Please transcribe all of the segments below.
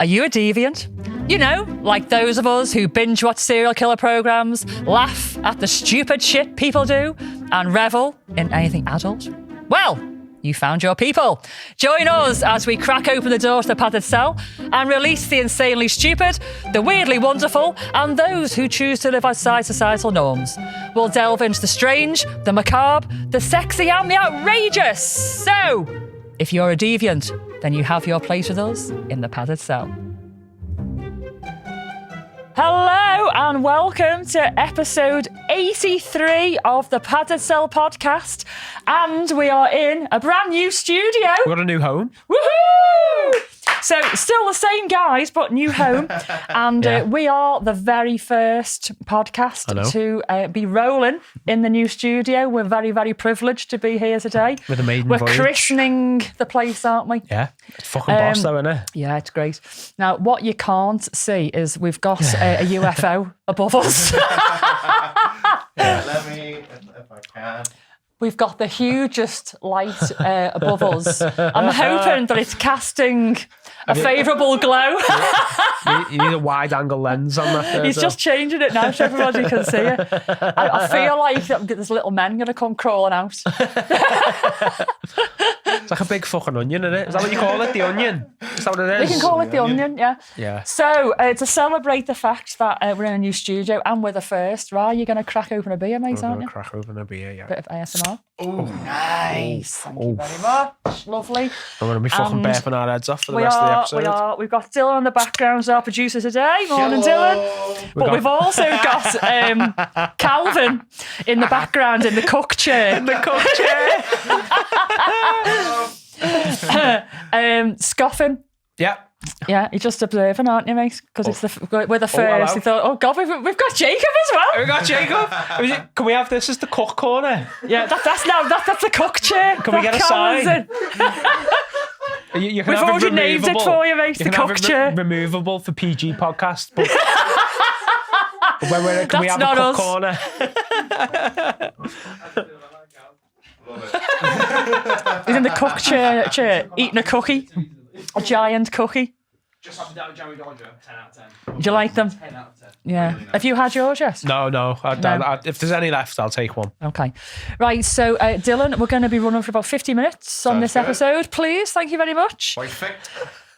Are you a deviant? You know, like those of us who binge watch serial killer programs, laugh at the stupid shit people do, and revel in anything adult? Well, you found your people. Join us as we crack open the door to the padded cell and release the insanely stupid, the weirdly wonderful, and those who choose to live outside societal norms. We'll delve into the strange, the macabre, the sexy, and the outrageous. So, if you're a deviant, then you have your place with us in the padded cell. Hello and welcome to episode 83 of the Padded Cell podcast. And we are in a brand new studio. We've got a new home. Woohoo! So still the same guys, but new home. And we are the very first podcast to be rolling in the new studio. We're very, very privileged to be here today. With a maiden We're voyage. Christening the place, aren't we? Yeah. It's fucking boss though, isn't it? Yeah, it's great. Now, what you can't see is we've got a UFO above us. Let me, if I can. We've got the hugest light above us. I'm hoping that it's casting a favourable glow. You need a wide-angle lens on that. He's just changing it now so everybody can see it. I feel like there's little men going to come crawling out. It's like a big fucking onion, isn't it? Is that what you call it? The onion? Is that what it is? We can call it the onion, yeah. Yeah. So, to celebrate the fact that we're in a new studio and we're the first, right, you're going to crack open a beer, mate, aren't you? Crack open a beer, yeah. Bit of ASMR. Oh, Nice. Thank you very much. Lovely. We're going to be fucking And burping our heads off for the rest of the episode. We are. We've got Dylan in the background as our producer today. Morning, Dylan. But we've also got Calvin in the background in the cook chair. In the cook chair. Scoffing. Yeah. Yeah, you're just observing, aren't you, mate? Because we're the first. hello. He thought, oh God, we've got Jacob as well. We got Jacob. Can we have this as the cook corner? Yeah, that's the cook chair. Can we get a sign? You can We've have already it named it for you, mate. You The can have cook it chair. removable for PG podcast. But when can we That's have not a cook us. corner? He's in the cook chair eating a cookie, a giant cookie. Just up and down Jerry Dodger, 10 out of 10. Do you like them? 10 out of 10. Yeah. Have you had yours yet? No. If there's any left, I'll take one. Okay. Right, so Dylan, we're going to be running for about 50 minutes on this Sounds good. episode, please. Thank you very much. perfect.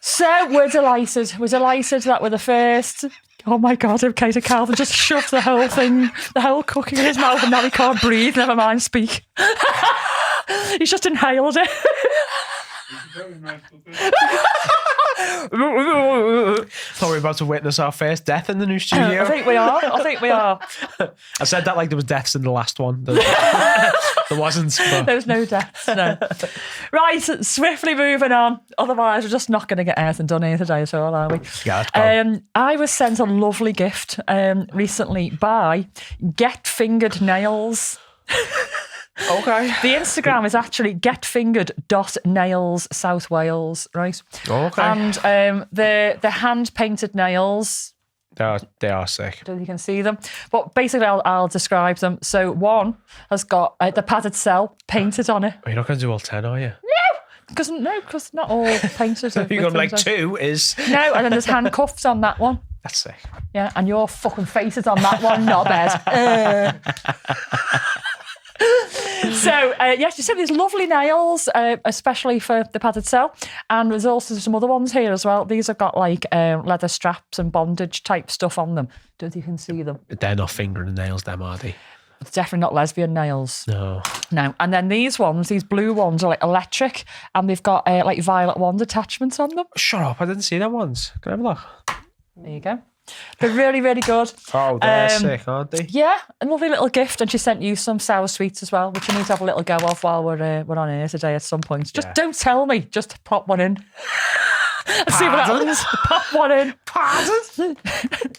So we're delighted. We're delighted that we're the first. Oh my God, okay, so Calvin just shoved the whole thing, the whole cookie in his mouth and now he can't breathe, never mind speak. He's just inhaled it. Thought we were about to witness our first death in the new studio. I think we are. I said that like there was deaths in the last one. There wasn't. But There's no deaths, no. Right, swiftly moving on. Otherwise, we're just not going to get anything done here today at all, are we? Yeah, let's go. I was sent a lovely gift recently by Get Fingered Nails. Okay. The Instagram is actually getfingered.nails South Wales, right? Okay. And they're hand-painted nails. They are sick. I don't know if you can see them. But basically, I'll describe them. So one has got the padded cell painted on it. You're not going to do all 10, are you? Because not all painted. You're going like 2 is... No, and then there's handcuffs on that one. That's sick. Yeah, and your fucking face is on that one, not bad. So, yes, you said these lovely nails, especially for the padded cell. And there's also some other ones here as well. These have got like leather straps and bondage type stuff on them. Don't think you can see them. They're not fingering nails, them, are they? It's definitely not lesbian nails. No. No. And then these ones, these blue ones, are like electric and they've got like violet wand attachments on them. Shut up, I didn't see them ones. Can I have a look? There you go. They're really, really good. Oh, they're sick, aren't they? Yeah, a lovely little gift, and she sent you some sour sweets as well, which you need to have a little go of while we're on air today at some point. Just don't tell me, just pop one in. See what happens. Pop one in. Pardon?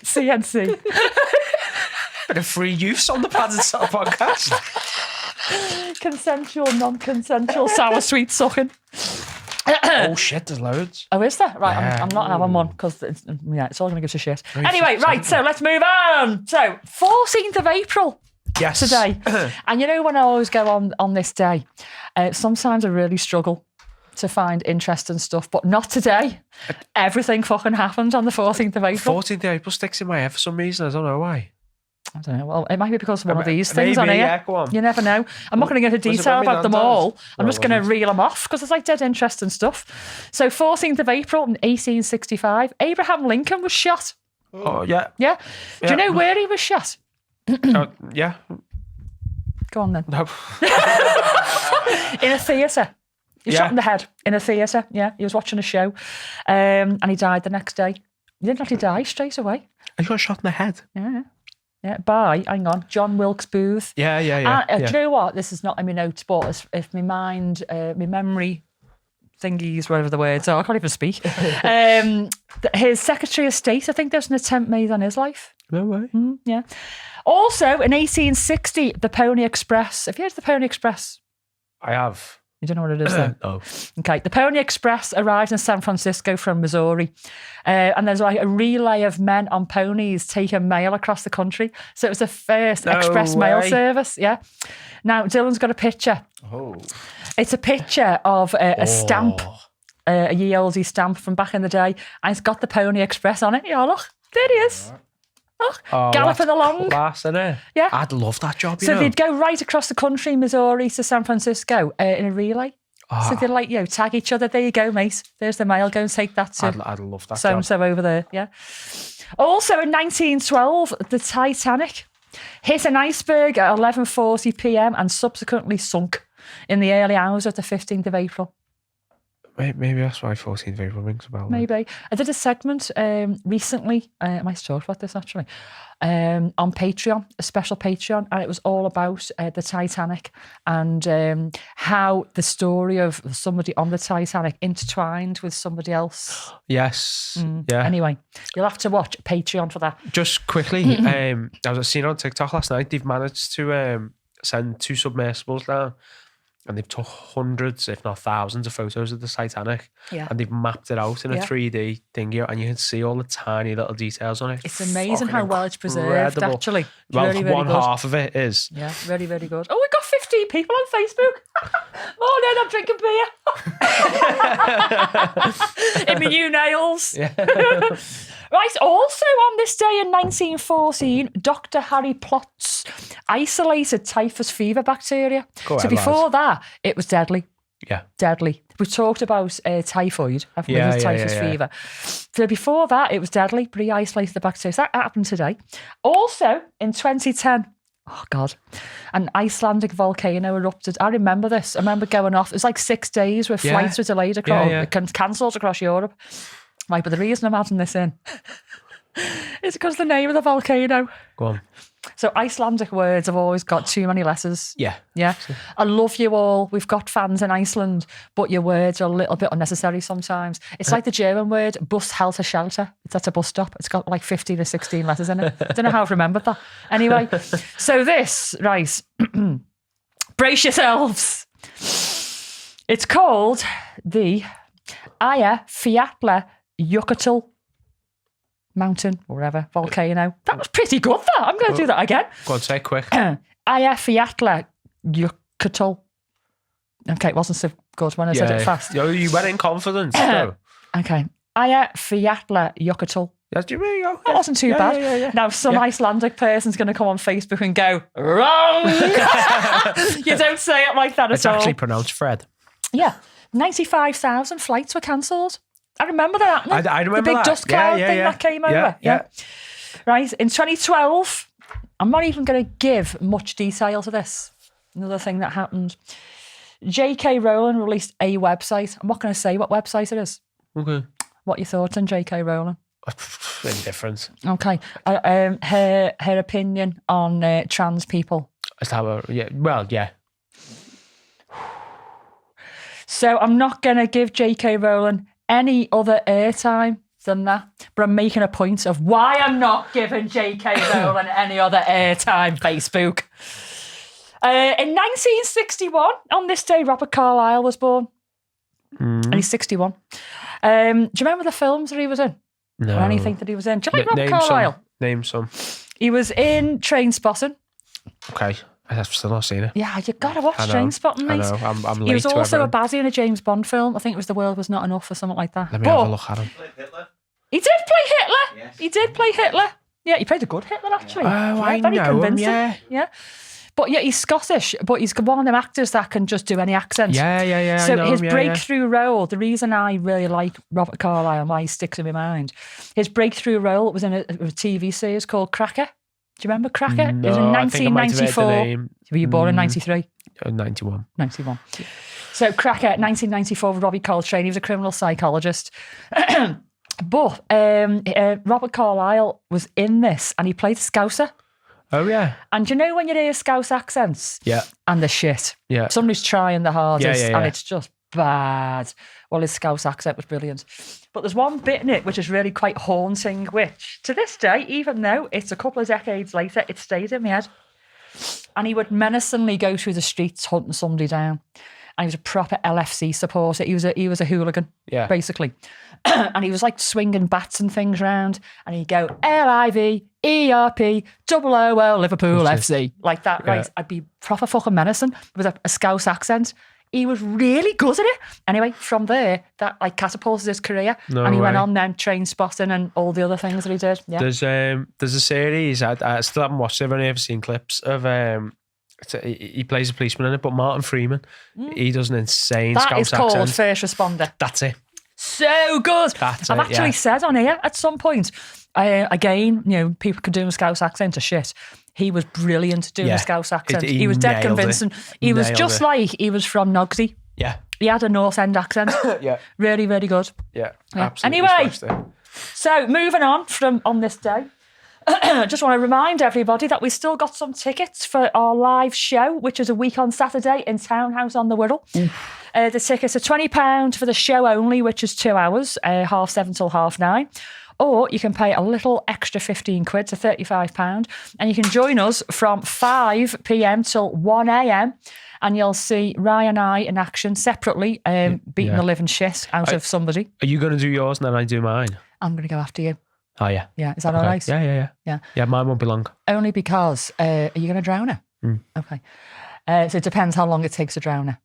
CNC. Bit of free use on the Padded Cell podcast. Consensual, non-consensual sour sweet sucking. Oh shit, there's loads. Oh, is there? Right, Yeah. I'm not having one because it's all going to give us a shit. Anyway, right, so let's move on. So, 14th of April Yes. today. And you know when I always go on this day, sometimes I really struggle to find interesting stuff, but not today. Everything fucking happened on the 14th of April. 14th of April sticks in my head for some reason. I don't know why. I don't know. Well, it might be because of one of these things on Maybe, here. yeah, go on. You never know. I'm not going to go into Was it detail when my about them nan died? all. I'm No, just it going to wasn't. reel them off because it's like dead interesting stuff. So 14th of April in 1865, Abraham Lincoln was shot. Oh, yeah. Yeah? Do you Yeah. know where he was shot? Yeah. Go on then. No. In a theatre. He was Yeah. shot in the head in a theatre. Yeah, he was watching a show and he died the next day. He didn't actually die straight away. I got shot in the head. Yeah. Yeah, by, hang on, John Wilkes Booth. Yeah. Do you know what? This is not in my notes, but if my mind, my memory thingies, whatever the words are, I can't even speak. His Secretary of State, I think there's an attempt made on his life. No way. Yeah. Also, in 1860, the Pony Express. Have you heard of the Pony Express? I have. You don't know what it is, though? No. Okay, the Pony Express arrived in San Francisco from Missouri. And there's like a relay of men on ponies taking mail across the country. So it was the first No express mail way. service. Yeah. Now, Dylan's got a picture. Oh. It's a picture of a stamp, Oh. a ye olde stamp from back in the day. And it's got the Pony Express on it. Yeah, look, there he is. Look, Oh, galloping that's along. class, innit? Yeah. I'd love that job, you So know. they'd go right across the country, Missouri to San Francisco in a relay. So they'd like, tag each other. There you go, mate. There's the mail. Go and take that to I'd love that so job. and so over there. Yeah. Also in 1912, the Titanic hit an iceberg at 11:40 p.m. and subsequently sunk in the early hours of the 15th of April. Maybe that's why 14th of April rings a bell. Maybe. I did a segment recently, I might have talked about this actually, on Patreon, a special Patreon, and it was all about the Titanic and how the story of somebody on the Titanic intertwined with somebody else. Yes. Yeah. Anyway, you'll have to watch Patreon for that. Just quickly, I was seeing on TikTok last night, they've managed to send 2 submersibles down and they've took hundreds, if not thousands, of photos of the Titanic. Yeah. And they've mapped it out in a Yeah. 3D thingy and you can see all the tiny little details on it. It's amazing how well it's preserved, incredible. actually. Well, Very, very one good. half of it is. Yeah, very, very good. Oh, we've got 15 people on Facebook. Morning, I'm drinking beer. In my new nails. Yeah. Right, also on this day in 1914, Dr. Harry Plotz isolated typhus fever bacteria. Go So ahead, before that, it was deadly. Yeah. Deadly. We talked about typhoid, haven't we? Yeah, With yeah, typhus yeah, yeah. fever. So before that, it was deadly, but he isolated the bacteria. So that happened today. Also, in 2010, oh God, an Icelandic volcano erupted. I remember this. I remember going off. It was like 6 days where Yeah. flights were delayed across, Yeah, yeah. cancelled across Europe. Right, but the reason I'm adding this in is because of the name of the volcano. Go on. So Icelandic words have always got too many letters. Yeah. Yeah. I love you all. We've got fans in Iceland, but your words are a little bit unnecessary sometimes. It's like the German word, bus halter shelter. It's at a bus stop. It's got like 15 or 16 letters in it. I don't know how I've remembered that. Anyway, so this, right, brace yourselves. It's called the Eyjafjallajökull mountain, or whatever, volcano. That was pretty good, that. I'm going to do that again. Go on, say it quick. Eyjafjallajökull. Okay, it wasn't so good when I said it fast. You went in confidence. No. Okay. Eyjafjallajökull. Yes, there you go. That wasn't too bad. Yeah. Now, some Icelandic person's going to come on Facebook and go, wrong. You don't say it like that It's at all. actually pronounced Fred. Yeah. 95,000 flights were cancelled. I remember that happening. I remember the big that. dust cloud thing that came over. Yeah. Right. In 2012, I'm not even going to give much detail to this. Another thing that happened. J.K. Rowling released a website. I'm not going to say what website it is. Okay. What are your thoughts on J.K. Rowling? Indifference. Okay. Her opinion on trans people. Yeah. So I'm not going to give J.K. Rowling any other airtime than that, but I'm making a point of why I'm not giving J.K. Rowling any other airtime, Facebook. In 1961, on this day, Robert Carlyle was born. And he's 61. Do you remember the films that he was in? No. Or anything that he was in? Do you like Robert Carlyle? Name some. He was in Trainspotting. Okay. I've still not seen it. Yeah, you gotta watch I know, Trainspotting, I mate. know. I'm late He was to also a everything. baddie in a James Bond film. I think it was The World Was Not Enough or something like that. Let me have a look at him. Like Hitler. He did play Hitler. Yes. He did play Hitler. Yeah, he played a good Hitler, actually. Oh, I very know him, convincing. yeah. But yeah, he's Scottish, but he's one of them actors that can just do any accent. Yeah. So I know his him, breakthrough role, the reason I really like Robert Carlyle and why he sticks in my mind, his breakthrough role was in a TV series called Cracker. Do you remember Cracker? It was in No, I think I might have heard the 1994. name. Were you born in 93? 91. 91. So Cracker, 1994 with Robbie Coltrane. He was a criminal psychologist. But Robert Carlyle was in this and he played Scouser. Oh, yeah. And you know when you hear Scouse accents? Yeah. And the shit. Yeah. Somebody's trying the hardest Yeah. and it's just bad. Well, his Scouse accent was brilliant. But there's one bit in it which is really quite haunting, which to this day, even though it's a couple of decades later, it stays in my head. And he would menacingly go through the streets hunting somebody down. And he was a proper LFC supporter. He was a hooligan, basically. And he was like swinging bats and things around. And he'd go LIVERP Liverpool FC. Like that, Yeah. right? I'd be proper fucking menacing with a Scouse accent. He was really good at it. Anyway, from there, that like catapulted his career. No and he went way. on then Trainspotting and all the other things that he did. Yeah. There's a series, I still haven't watched it, I've only ever seen clips of he plays a policeman in it, but Martin Freeman, he does an insane That is Scouse called accent. First Responder. That's it. So good. That's I've it, actually yeah. said on here at some point, again, you know, people could do a Scouse accent or shit. He was brilliant doing Yeah. a Scouse accent. He He was dead nailed it. convincing. He was Nailed just it. like he was from Nogsy. Yeah. He had a North End accent. Yeah. Really, really good. Yeah. Yeah. Absolutely. Anyway. smashed it. So moving on this day. Just want to remind everybody that we've still got some tickets for our live show, which is a week on Saturday in Townhouse on the Wirral. The tickets are £20 for the show only, which is 2 hours, 7:30 till 9:30. Or you can pay a little extra £15 to £35, and you can join us from 5 p.m. till 1 a.m. And you'll see Ryan and I in action separately, beating Yeah. the living shit out of somebody. Are you going to do yours and then I do mine? I'm going to go after you. Oh, yeah. Yeah, is that all Okay. right? Yeah. Yeah. Yeah, mine won't be long. Only because, are you going to drown her? Okay. So it depends how long it takes to drown her.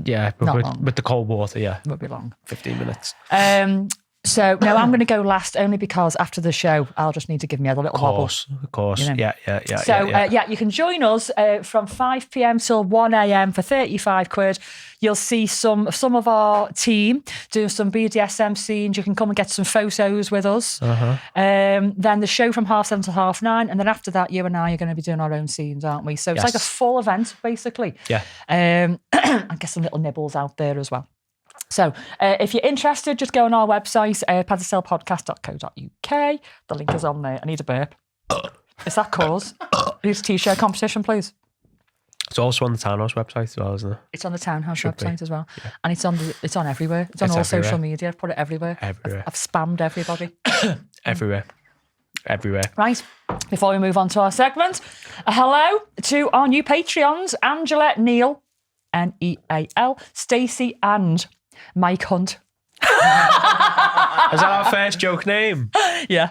Yeah, but Not long. with the cold water, yeah. It won't be long. 15 minutes. So no, I'm going to go last only because after the show, I'll just need to give me a little wobble. Of course. You know. Yeah. So you can join us from 5 p.m. till 1 a.m. for £35. You'll see some of our team doing some BDSM scenes. You can come and get some photos with us. Then the show from 7:30 till 9:30, and then after that, you and I are going to be doing our own scenes, aren't we? So it's like a full event, basically. Yeah. And get some little nibbles out there as well. So if you're interested, just go on our website, paddysellpodcast.co.uk. The link is on there. I need a burp. Is that cause? Needs a t-shirt competition, please. It's also on the Townhouse website as well, isn't it? It's on the Townhouse Should be. website as well. Yeah. And it's on everywhere. It's on It's all everywhere. social media. I've put it everywhere. Everywhere. I've spammed everybody. Everywhere. Right. Before we move on to our segment, a hello to our new Patreons, Angela, Neil, Neal, Stacey and Mike Hunt. Is that our first joke name? Yeah.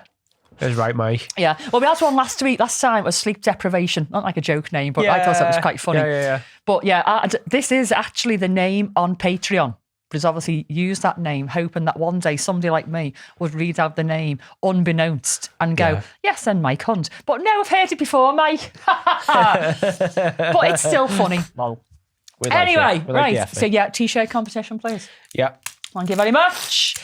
That's right, Mike. Yeah. Well, we had one last time. It was sleep deprivation. Not like a joke name, but I thought that was quite funny. Yeah. But yeah, this is actually the name on Patreon. But he's obviously used that name, hoping that one day somebody like me would read out the name unbeknownst and go, yes, and Mike Hunt. But no, I've heard it before, Mike. But it's still funny. Well, anyway, right. So yeah, t-shirt competition, please. Yeah. Thank you very much.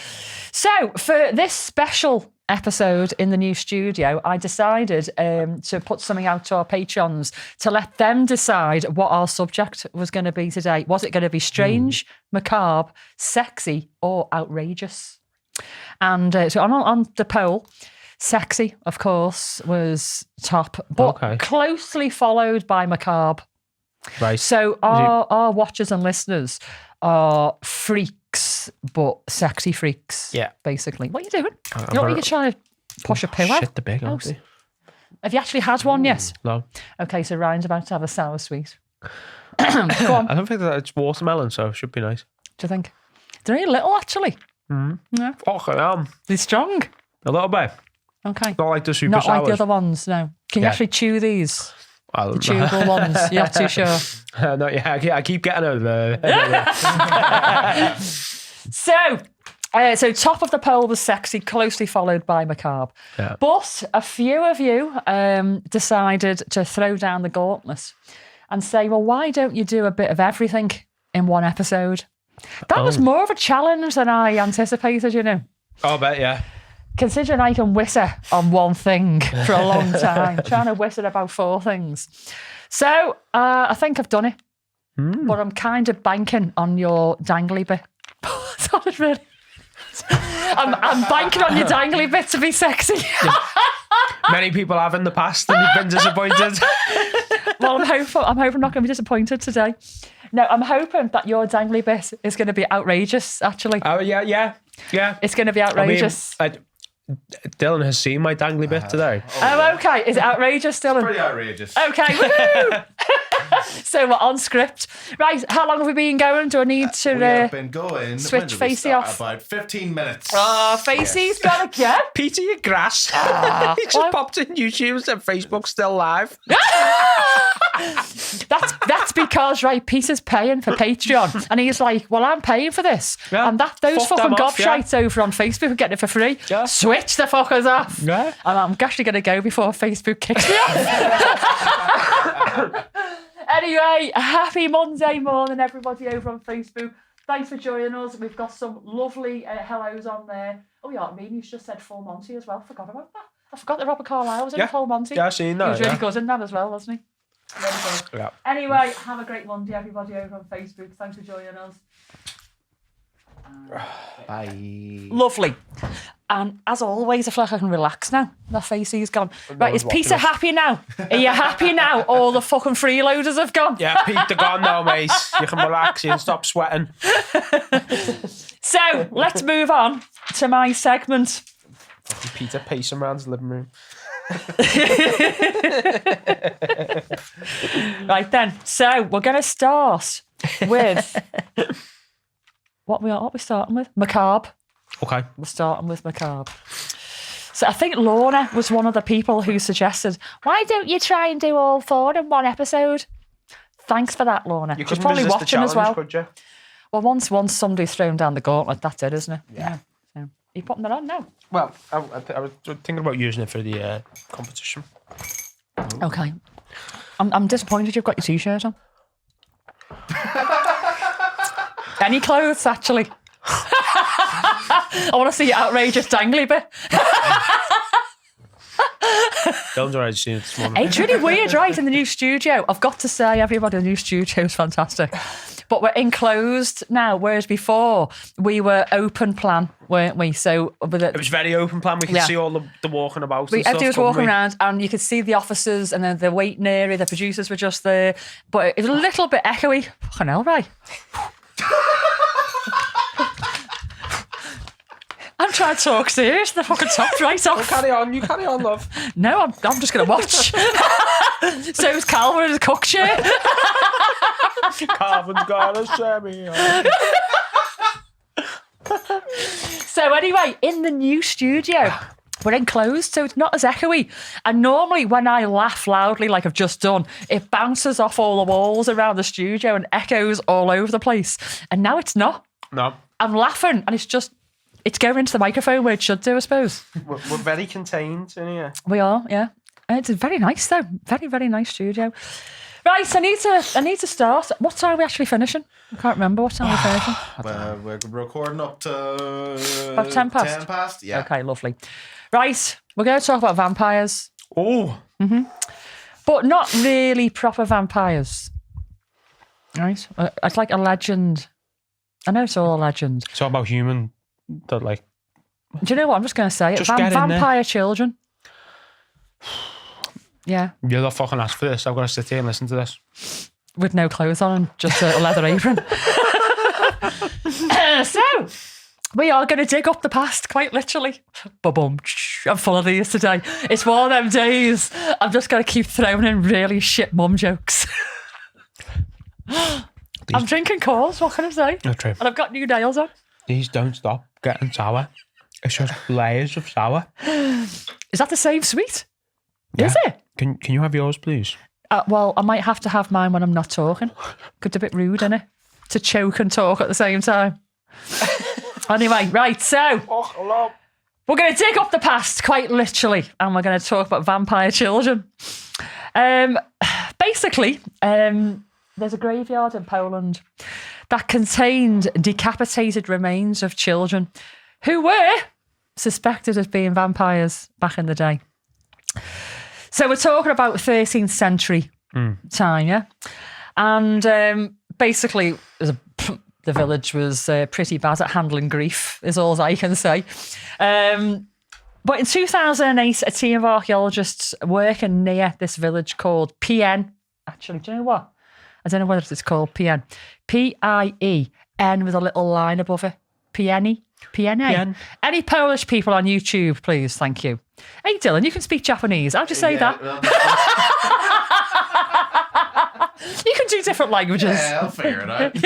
So for this special episode in the new studio, I decided to put something out to our patrons to let them decide what our subject was going to be today. Was it going to be strange, macabre, sexy, or outrageous? And so on the poll, sexy, of course, was top, but closely followed by macabre. Right. So our watchers and listeners are freaks, but sexy freaks. Yeah. Basically. What are you doing? You know what you're trying to push a poo out? Shit the big out. Have you actually had one yet? No. Okay, so Ryan's about to have a sour sweet. Go on. I don't think that it's watermelon, so it should be nice. Do you think? They're only little, actually. Yeah. Fucking hell. They're strong. A little bit. Okay. Not like the super Not sours. like the other ones, no. Can you actually chew these? The tubal ones. You're not too sure. No, yeah, I keep getting over. So top of the poll was Sexy, closely followed by Macabre. Yeah. But a few of you decided to throw down the gauntlet and say, well, why don't you do a bit of everything in one episode? That was more of a challenge than I anticipated, you know. Oh, I bet, yeah. Considering I can whitter on one thing for a long time, trying to whitter about 4 things. So I think I've done it. But I'm kind of banking on your dangly bit. That's really... I'm banking on your dangly bit to be sexy. Many people have in the past and you've been disappointed. Well, I'm hoping I'm not going to be disappointed today. No, I'm hoping that your dangly bit is going to be outrageous, actually. Oh, yeah. It's going to be outrageous. I mean, Dylan has seen my dangly bit today. Oh, okay. Is it outrageous, Dylan? Pretty outrageous. Okay, woohoo! So we're on script. Right, how long have we been going? Do I need to We have been going. switch when did we Facey start? off? About 15 minutes. Oh, Facey's got to get. Peter, you grass. He just popped in YouTube and said Facebook's still live. That's because, right, Peter's paying for Patreon. And he's like, well, I'm paying for this. Yeah. And those Fuck fucking them off, gobshites over on Facebook are getting it for free. Yeah. Switch the fuckers off. Yeah. And I'm actually going to go before Facebook kicks me off. Anyway, happy Monday morning, everybody over on Facebook. Thanks for joining us. We've got some lovely hellos on there. Oh, yeah, Amy's just said Full Monty as well. Forgot about that. I forgot that Robert Carlyle was in Full Monty. Yeah, I've seen that. He was really good in that as well, wasn't he? Really good. Yeah. Anyway, have a great Monday, everybody over on Facebook. Thanks for joining us. Bye. Lovely. And as always, I feel like I can relax now. My Facey's gone. Right, is Peter happy now? Are you happy now? All the fucking freeloaders have gone. Yeah, Peter gone now, mate. You can relax. You can stop sweating. So, let's move on to my segment. Peter pacing around his living room. Right then. So, we're going to start with... What we starting with? Macabre. Okay. We're starting with Macabre. So I think Lorna was one of the people who suggested, why don't you try and do all 4 in one episode? Thanks for that, Lorna. You She's couldn't probably resist the watching as well. challenge, could you? Well, once somebody's thrown down the gauntlet, that's it, isn't it? Yeah. So, are you putting that on now? Well, I was thinking about using it for the competition. Okay. I'm disappointed you've got your T-shirt on. Any clothes, actually? I want to see your outrageous dangly bit. Dylan's already seen it this morning. It's really weird, right, in the new studio. I've got to say, everybody, the new studio is fantastic. But we're enclosed now, whereas before we were open plan, weren't we? So It was very open plan. We could see all the walking about and stuff. Everybody was couldn't walking we? around and you could see the offices and then the waiting area, the producers were just there. But it was a little bit echoey. Fucking hell, right. I'm trying to talk serious. The fucking top's right off. You carry on, love. No, I'm just going to watch. So's Calvin in his cook chair. Calvin's gonna share me. So anyway, in the new studio, we're enclosed, so it's not as echoey. And normally when I laugh loudly like I've just done, it bounces off all the walls around the studio and echoes all over the place. And now it's not. No. I'm laughing and it's going into the microphone where it should do, I suppose. We're very contained in here. We are, yeah. It's very nice though. Very, very nice studio. Right, I need to start. What time are we actually finishing? I can't remember what time we're finishing. We're recording up to... About 10 past? 10 past, yeah. Okay, lovely. Right, we're going to talk about vampires. Oh. Mm-hmm. But not really proper vampires. Right? It's like a legend. I know it's all a legend. It's all about human... That like... Do you know what? I'm just going to say it. Just get in there. Vampire children. Yeah. You're not fucking asked for this. I've got to sit here and listen to this. With no clothes on and just a leather apron. So, we are going to dig up the past, quite literally. Ba-bum. I'm full of these today. It's one of them days. I'm just going to keep throwing in really shit mum jokes. I'm drinking calls, what can I say? No, true. And I've got new nails on. These don't stop getting sour. It's just layers of sour. Is that the same sweet? Yeah. Is it? Can you have yours, please? Well, I might have to have mine when I'm not talking. Could be a bit rude, innit? To choke and talk at the same time. Anyway, right, so we're going to dig up the past, quite literally, and we're going to talk about vampire children. Basically, there's a graveyard in Poland that contained decapitated remains of children who were suspected of being vampires back in the day. So we're talking about 13th century time, yeah? And basically, the village was pretty bad at handling grief, is all I can say. But in 2008, a team of archaeologists working near this village called PN, actually, do you know what? I don't know whether it's called PN. P-I-E-N with a little line above it. PNE? PNA? Any Polish people on YouTube, please? Thank you. Hey, Dylan, you can speak Japanese. How'd you say that? Well, You can do different languages. yeah, I'll figure it out.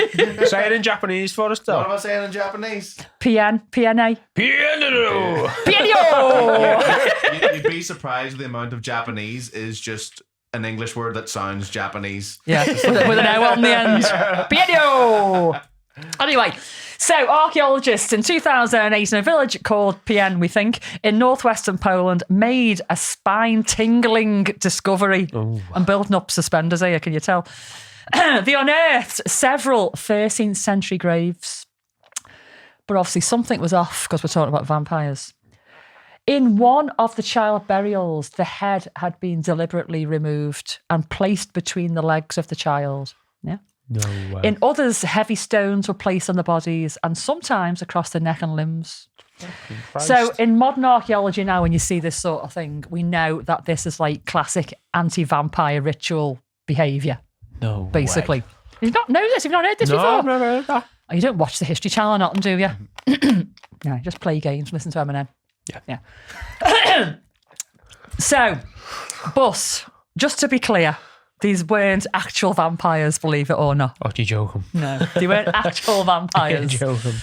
Say it in Japanese for us, What though. am I saying in Japanese? PN, PNA. Piano. PNO! You'd be surprised the amount of Japanese is just an English word that sounds Japanese. Yeah, with an O on the end. PNO! Anyway, so archaeologists in 2008 in a village called PN, we think, in northwestern Poland, made a spine-tingling discovery. I'm building up suspenders here, can you tell? They unearthed several 13th century graves. But obviously something was off because we're talking about vampires. In one of the child burials, the head had been deliberately removed and placed between the legs of the child. Yeah. No way. In others, heavy stones were placed on the bodies and sometimes across the neck and limbs. So in modern archaeology now, when you see this sort of thing, we know that this is like classic anti-vampire ritual behaviour, No basically. You've not known this? You've not heard this No, before? I've never heard that. Oh, you don't watch the History Channel or nothing, do you? No, you just play games, listen to Eminem. Yeah. So, but, just to be clear, these weren't actual vampires, believe it or not. Oh, you're joking. No, they weren't actual vampires. You're joking.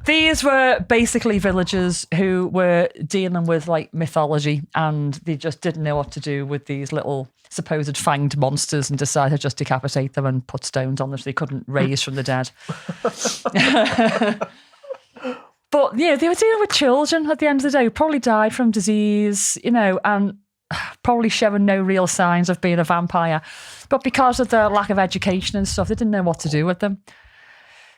These were basically villagers who were dealing with like mythology and they just didn't know what to do with these little supposed fanged monsters and decided to just decapitate them and put stones on them so they couldn't raise from the dead. But yeah, they were dealing with children at the end of the day who probably died from disease, you know, and probably showing no real signs of being a vampire. But because of the lack of education and stuff, they didn't know what to do with them.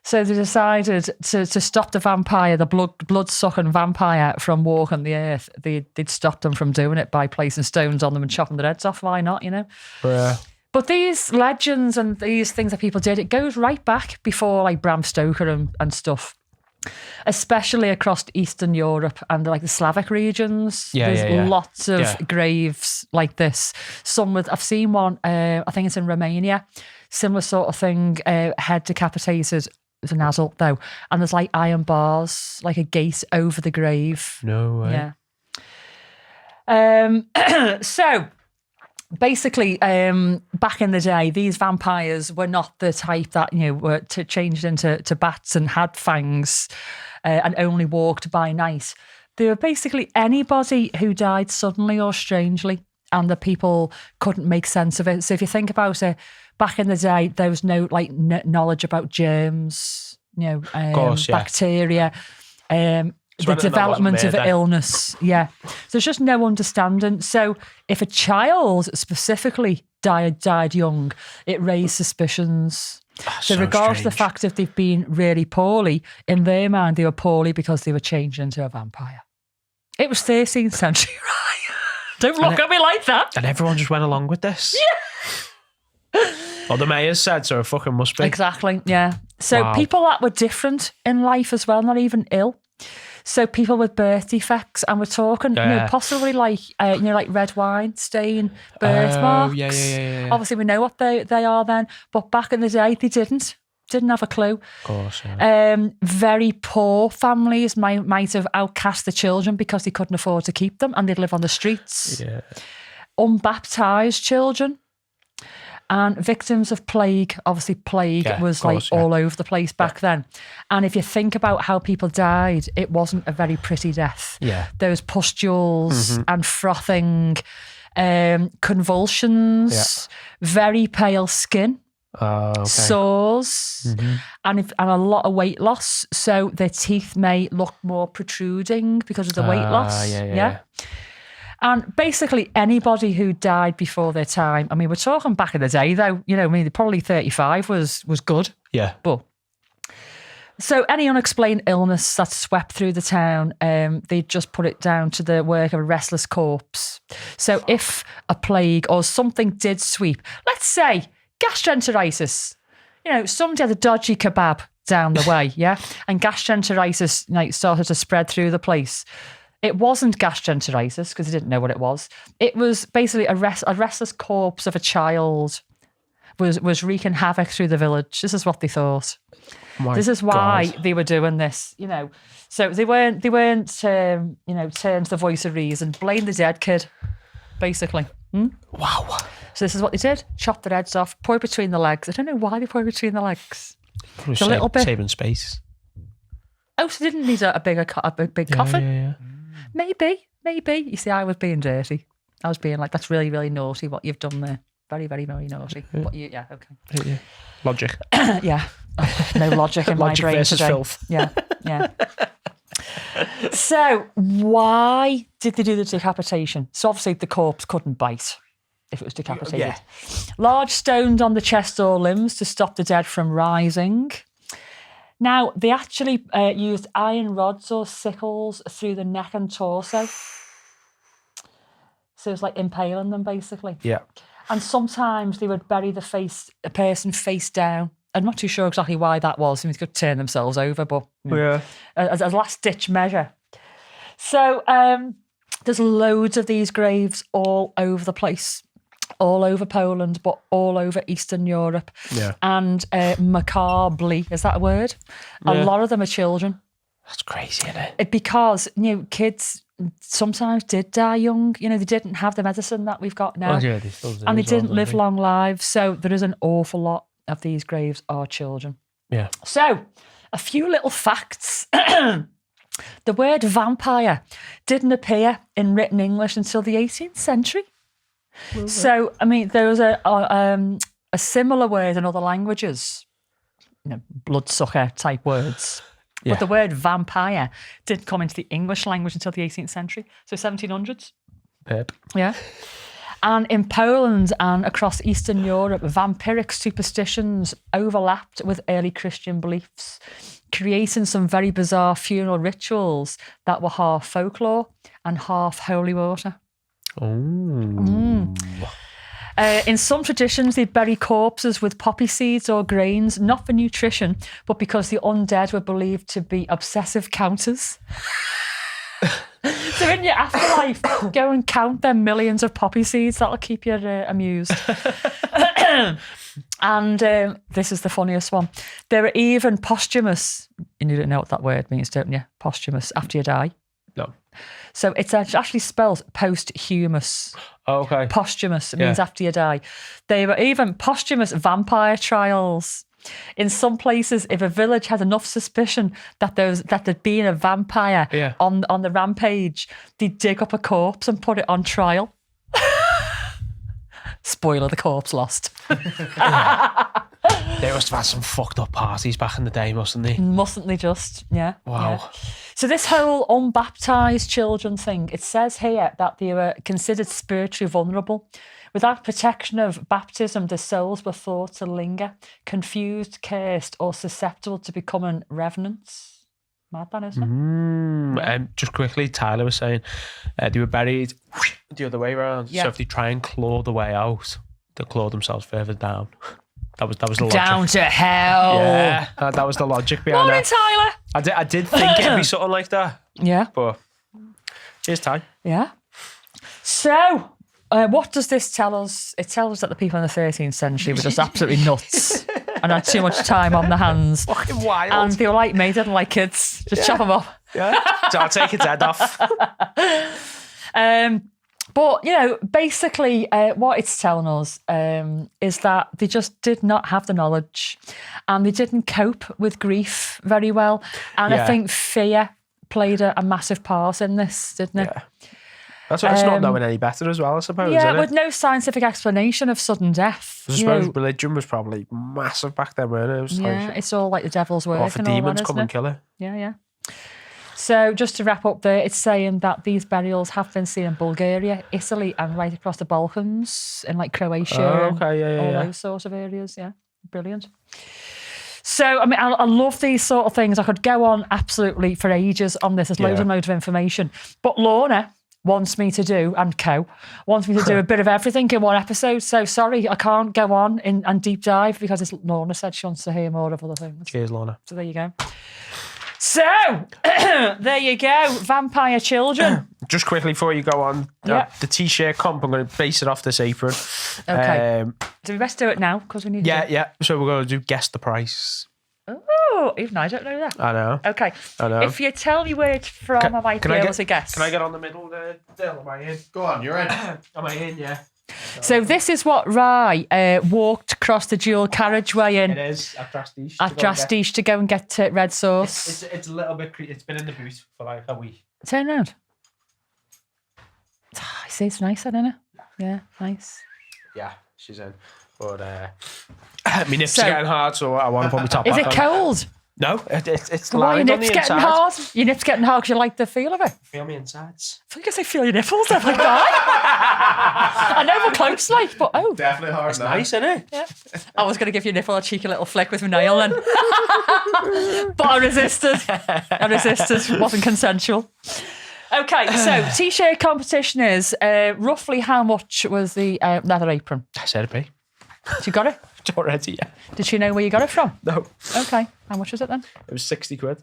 So they decided to stop the vampire, the blood-sucking vampire from walking the earth. They'd stop them from doing it by placing stones on them and chopping their heads off. Why not, you know? Yeah. But these legends and these things that people did, it goes right back before like Bram Stoker and stuff. Especially across Eastern Europe and like the Slavic regions. There's lots of graves like this. Some with, I've seen one, I think it's in Romania, similar sort of thing, head decapitated. It's an adult though. And there's like iron bars, like a gate over the grave. No way. Yeah. So basically, back in the day, these vampires were not the type that, you know, were changed into bats and had fangs and only walked by night. They were basically anybody who died suddenly or strangely and the people couldn't make sense of it. So if you think about it, back in the day, there was no like knowledge about germs, you know, bacteria, the development of illness. Yeah. So there's just no understanding. So if a child specifically died young, it raised suspicions. So regardless of the fact if they've been really poorly, in their mind, they were poorly because they were changed into a vampire. It was 13th century, right? Don't look at me like that. And everyone just went along with this. Yeah. Well, the mayor's said, so it fucking must be. Exactly, yeah. So people that were different in life as well, not even ill. So people with birth defects, and we're talking, you know, possibly like, you know, like red wine stain, birthmarks. Yeah. Obviously, we know what they are then, but back in the day, they didn't have a clue. Of course, yeah. Very poor families might have outcast the children because they couldn't afford to keep them, and they'd live on the streets. Yeah. Unbaptized children. And victims of plague, obviously plague was all over the place back then. And if you think about how people died, it wasn't a very pretty death. Yeah. There was pustules and frothing. convulsions, very pale skin, sores, and a lot of weight loss. So their teeth may look more protruding because of the weight loss. Yeah. And basically anybody who died before their time, I mean, we're talking back in the day though, you know, I mean, probably 35 was good. Yeah. But so any unexplained illness that swept through the town, they just put it down to the work of a restless corpse. So if a plague or something did sweep, let's say gastroenteritis, you know, somebody had a dodgy kebab down the way, yeah, and gastroenteritis like started to spread through the place. It wasn't gastroenteritis because they didn't know what it was. It was basically a restless corpse of a child was wreaking havoc through the village. This is what they thought. This is why they were doing this, you know. So they weren't you know, turn to the voice of reason, blame the dead kid, basically. Wow. So this is what they did: chop their heads off, pour it between the legs. I don't know why they pour it between the legs. It's a little bit saving space. Oh, so they didn't need a big coffin. Yeah. Maybe. You see, I was being dirty. I was being like, that's really, really naughty what you've done there. Very, very, very naughty. But okay. Yeah. Logic. Yeah. No logic in my brain versus today. filth. Yeah. So why did they do the decapitation? So obviously the corpse couldn't bite if it was decapitated. Yeah. Large stones on the chest or limbs to stop the dead from rising. Now, they actually used iron rods or sickles through the neck and torso. So it's like impaling them, basically. Yeah. And sometimes they would bury a person face down. I'm not too sure exactly why that was. I mean, they could turn themselves over, but as a last-ditch measure. So there's loads of these graves all over the place. All over Poland, but all over Eastern Europe. Yeah. And macabre, is that a word? A lot of them are children. That's crazy, isn't it? Because, you know, kids sometimes did die young. You know, they didn't have the medicine that we've got now. They still do, and they didn't live long lives. So there is an awful lot of these graves are children. Yeah. So, a few little facts. The word vampire didn't appear in written English until the 18th century. So, I mean, there was a similar word in other languages, you know, bloodsucker type words. Yeah. But the word vampire didn't come into the English language until the 18th century, so 1700s. Pip. Yeah. And in Poland and across Eastern Europe, vampiric superstitions overlapped with early Christian beliefs, creating some very bizarre funeral rituals that were half folklore and half holy water. In some traditions, they'd bury corpses with poppy seeds or grains, not for nutrition, but because the undead were believed to be obsessive counters. So in your afterlife, go and count them millions of poppy seeds. That'll keep you amused. And this is the funniest one. There are even posthumous, and you don't know what that word means, don't you? Posthumous, after you die. No. So it's actually spelled posthumous. Oh, okay. Posthumous, it means after you die. There were even posthumous vampire trials. In some places, if a village had enough suspicion that there'd been a vampire on the rampage, they'd dig up a corpse and put it on trial. Spoiler, the corpse lost. They must have had some fucked up parties back in the day, mustn't they? Mustn't they just? Yeah. Wow. Yeah. So this whole unbaptised children thing, it says here that they were considered spiritually vulnerable. Without protection of baptism, their souls were thought to linger, confused, cursed, or susceptible to becoming revenants. Mad that, isn't it? Just quickly, Tyler was saying they were buried the other way around. Yeah. So if they try and claw the way out, they'll claw themselves further down. That was the logic. Down to hell. Yeah, that was the logic behind Morning, that. Tyler. I did think it'd be something like that. Yeah. But cheers, Ty. Yeah. So, what does this tell us? It tells us that the people in the 13th century were just absolutely nuts and had too much time on their hands. Fucking wild. And they were like me, didn't like kids. Just chop them up. Yeah. So I'll take its head off. But, you know, basically what it's telling us is that they just did not have the knowledge and they didn't cope with grief very well. And I think fear played a massive part in this, didn't it? That's why it's not knowing any better as well, I suppose. Yeah, isn't it? with no scientific explanation of sudden death. I you suppose know. religion was probably massive back then, weren't it? It was Yeah, like, it's all like the devil's work or for and all demons that, come isn't and it? kill her. Yeah. So just to wrap up there, it's saying that these burials have been seen in Bulgaria, Italy, and right across the Balkans, in like Croatia, Oh, okay, yeah, all those sorts of areas. Yeah, brilliant. So, I mean, I love these sort of things. I could go on absolutely for ages on this. There's loads and loads of information. But Lorna wants me to do, and wants me to do a bit of everything in one episode. So sorry, I can't go on and deep dive because Lorna said she wants to hear more of other things. Cheers, Lorna. So there you go. So, there you go. Vampire children. Just quickly before you go on, the t-shirt comp, I'm going to base it off this apron. Okay. So we best do it now because we need to. Yeah. So we're going to do guess the price. Oh, even I don't know that. I know. Okay. I know. If you tell me where it's from, I might be able to guess. Can I get on the middle there, Dill? Am I in? Go on, you're in. Am I in? Yeah. So this is what Rye walked across the dual carriageway in. It is at Drastiche. At Drastiche to go and get red sauce. It's a little bit. It's been in the boot for like a week. Turn around. I see, it's nice, isn't it? Yeah, nice. Yeah, she's in. But my nips are getting hard, so I want to put my top Is back it on. cold? No, it's Why your lined on nips the getting inside. hard? Your nips getting hard because you like the feel of it. Feel me insides. I think I say feel your nipples. I'm like that. I know we're close, like, but Definitely hard now. Nice, isn't it? Yeah. I was going to give your nipple a cheeky little flick with my nail then. But I resisted. Wasn't consensual. Okay, so t-shirt competition is roughly how much was the leather apron? I said it, be. You got it? Already, yeah. Did she know where you got it from? No. Okay. How much was it then? It was 60 quid.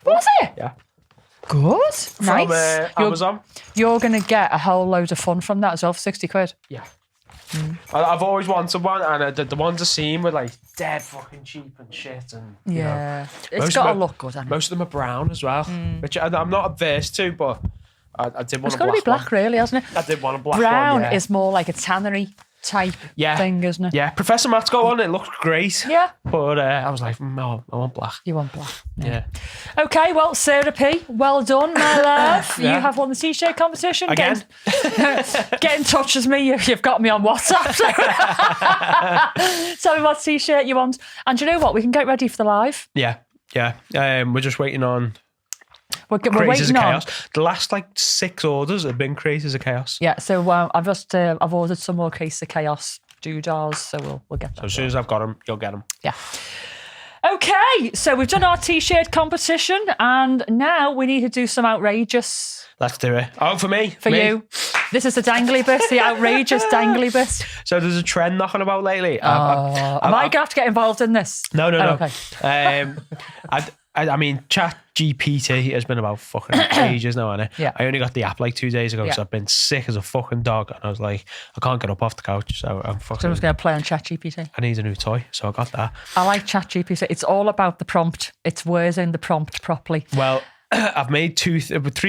Was it? Yeah. Good. From Nice. Amazon. You're going to get a whole load of fun from that as well for 60 quid. Yeah. I've always wanted one, and the ones I've seen were like dead fucking cheap and shit. And you know, It's got to look good, hasn't it? most of them are brown as well, which I'm not averse to, but I did want It's a got to black be black, one. really, hasn't it? I did want a black Brown one. Yeah. is more like a tannery type thing, isn't it? Yeah, Professor Matt's got one. It looked great. Yeah. But I was like, no, I want black. You want black. Yeah. Okay, well, Sarah P, well done, my love. Yeah. You have won the t-shirt competition. Again? Get in touch with me. You've got me on WhatsApp. Tell me what t-shirt you want. And do you know what? We can get ready for the live. Yeah. We're just waiting on We're Creators of waiting on. Chaos. The last like 6 orders have been Creators of Chaos. Yeah, so I've ordered some more Creators of Chaos doodahs, so we'll get them. So as soon as I've got them, you'll get them. Yeah. Okay, so we've done our t-shirt competition, and now we need to do some outrageous. Let's do it. Oh, for me. For you. This is the dangly bit, the outrageous dangly bit. So there's a trend knocking about lately. Am I going to have to get involved in this? No. Okay. I mean, ChatGPT has been about fucking ages now, hasn't it? Yeah. I only got the app like 2 days ago, so I've been sick as a fucking dog, and I was like, I can't get up off the couch, so I'm fucking. So I'm just going to play on ChatGPT. I need a new toy, so I got that. I like ChatGPT. It's all about the prompt. It's wording the prompt properly. Well, I've made 3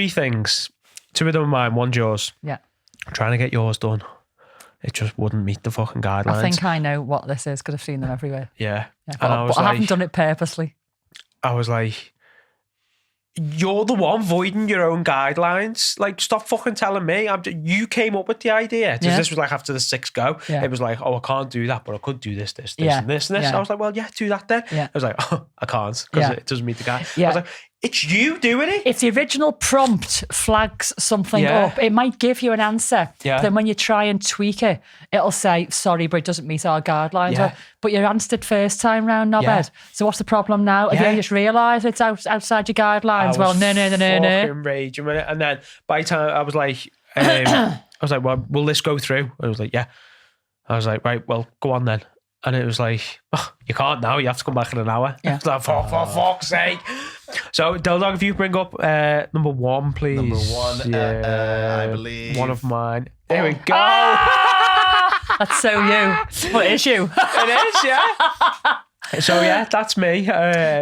things. 2 of them are mine, one's yours. Yeah. I'm trying to get yours done. It just wouldn't meet the fucking guidelines. I think I know what this is because I've seen them everywhere. Yeah. Yeah, And but I haven't done it purposely. I was like, you're the one voiding your own guidelines. Like, stop fucking telling me. You came up with the idea. Because this was like after the 6th go. Yeah. It was like, oh, I can't do that, but I could do this, and this, Yeah. and this. Yeah. I was like, well, yeah, do that then. Yeah. I was like, oh, I can't because Yeah. it doesn't meet the guide. Yeah. I was like, it's you doing it. If the original prompt flags something up, it might give you an answer. Yeah. Then when you try and tweak it, it'll say, sorry, but it doesn't meet our guidelines. Yeah. But you answered first time round, knobhead. Yeah. So what's the problem now? Have you just realised it's outside your guidelines? Well, no. Fucking raging with it. And then by the time I was like, well, will this go through? I was like, yeah. I was like, right, well, go on then. And it was like, oh, you can't now. You have to come back in an hour. Yeah. It's like, for fuck's sake. So, Dildog, if you bring up number 1, please. Number 1, I believe. One of mine. There we go. That's so you. What is you? It is, yeah. So, yeah, that's me.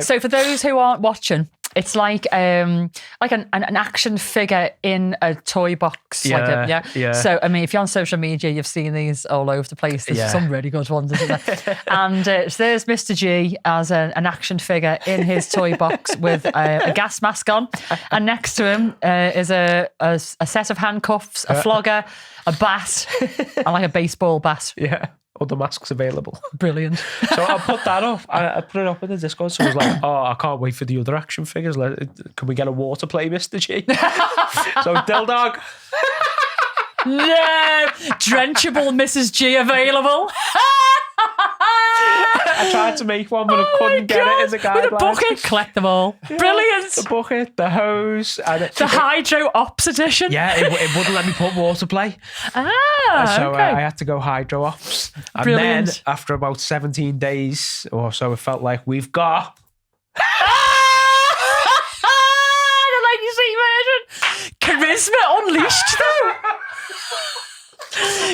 So for those who aren't watching, It's like an action figure in a toy box. Yeah. So, I mean, if you're on social media, you've seen these all over the place. There's some really good ones, isn't there? And so there's Mr. G as an action figure in his toy box with a gas mask on. And next to him is a set of handcuffs, a flogger, a bat, and like a baseball bat. Yeah. Other masks available. Brilliant. So I put that up. I put it up in the Discord. So I was like, I can't wait for the other action figures. Can we get a water play, Mr. G? So Dildog. No. Drenchable Mrs. G available. I tried to make one, but I couldn't get it as a guideline. With a bucket, collect them all. Yeah, Brilliant. The bucket, the hose. And the Hydro Ops edition. Yeah, it wouldn't let me put water play. So okay. I had to go Hydro Ops. And Brilliant. then after about 17 days or so, it felt like we've got... The Lady C version. Charisma unleashed though.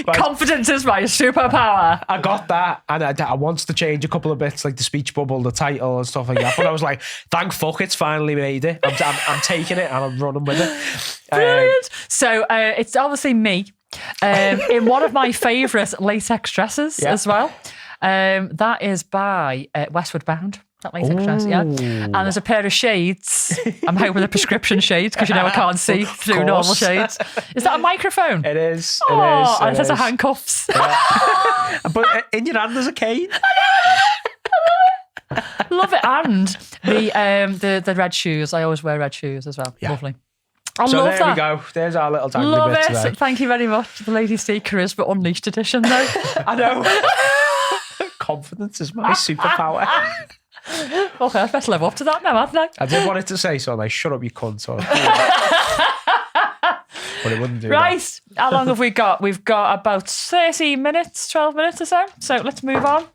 Right. Confidence is my superpower. I got that, and I wanted to change a couple of bits, like the speech bubble, the title, and stuff like that. But I was like, "Thank fuck, it's finally made it. I'm taking it, and I'm running with it." Brilliant. So it's obviously me in one of my favourite latex dresses as well. That is by Westward Bound. That latex dress, yeah. And there's a pair of shades. I'm hoping they're prescription shades because I can't see through normal shades. Is that a microphone? It is. Oh, and it says handcuffs. Yeah. But in your hand there's a cane. Love it. And the red shoes. I always wear red shoes as well. Yeah. Lovely. So love there that. we go. There's our little tiny Love bits it. there. Thank you very much. The Lady C Charisma Unleashed edition, though. I know. Confidence is my superpower. Okay, I better live up to that now, haven't I? I did want it to say so, like, shut up, you cunt. Or, but it wouldn't do Right. How long have we got? We've got about 30 minutes, 12 minutes or so. So let's move on